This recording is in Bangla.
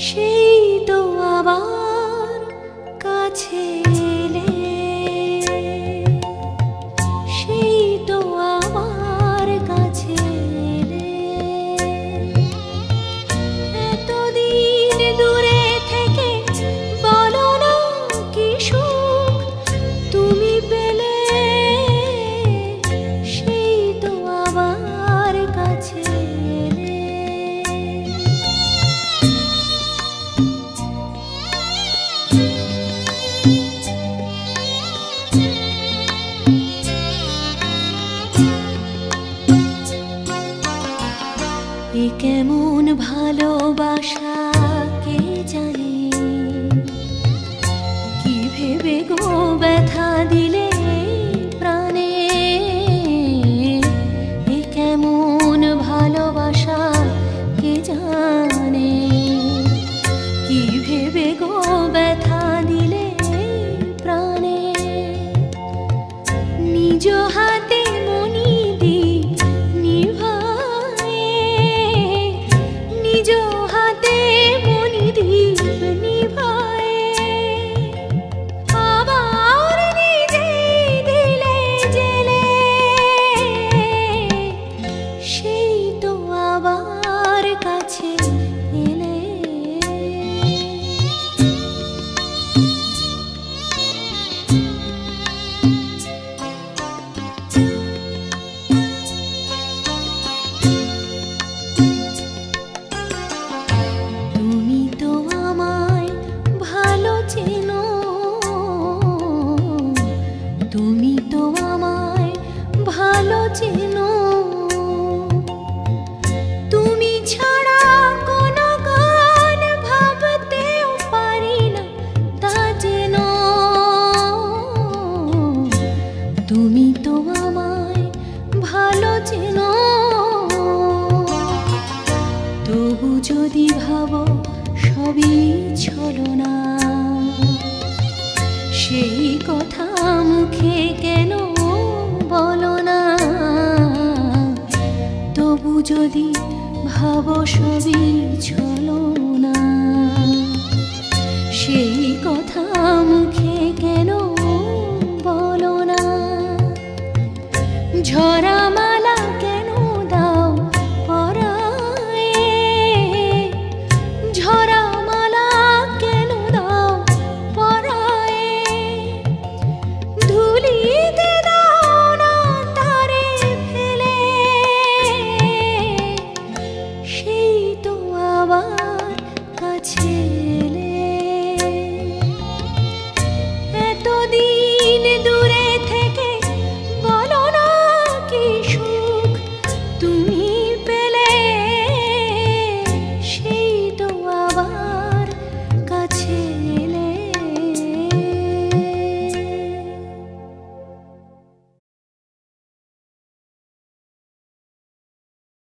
সেই তো আবার কাছে এলে, সেই তো আবার কাছে এলে। এতদিন দূরে থেকে বলো না কি সুখ তুমি পেলে, সেই তো আবার কাছে এলে। এ কেমন ভালোবাসা কে জানে, কি ভেবে গো ব্যথা দিলে প্রাণে। এ কেমন ভালোবাসা কে জানে, কি ভেবে গো ব্যথা দিলে প্রাণে। নিজ হাতে মনি দ্বীপ নিভায়ে, নিজ হাতে মনি দ্বীপ নিভায়ে, আবার নিজেই দিলে জেলে, সেই তো আবার কাছে এলে। তুমি তো আমায় ভালো চেনো, তুমি তো আমায় ভালো চেনো। তুমি ছাড়া কোনো গান ভাবতেও পারি না তা যেন। তুমি তো আমায় ভালো চেনো, তবু যদি ভাবো সবই ছলনা, সেই কথা মুখে কেন বলো না। তবু যদি ভাবো সবই ছলনা, সেই কথা মুখে কেন বলো না। ঝরা মালা কেন দাও পরায়ে, ঝরা মালা কেন দাও পরায়ে। ধুলিতে দাও না তারে ফেলে, সেই তো আবার কাছে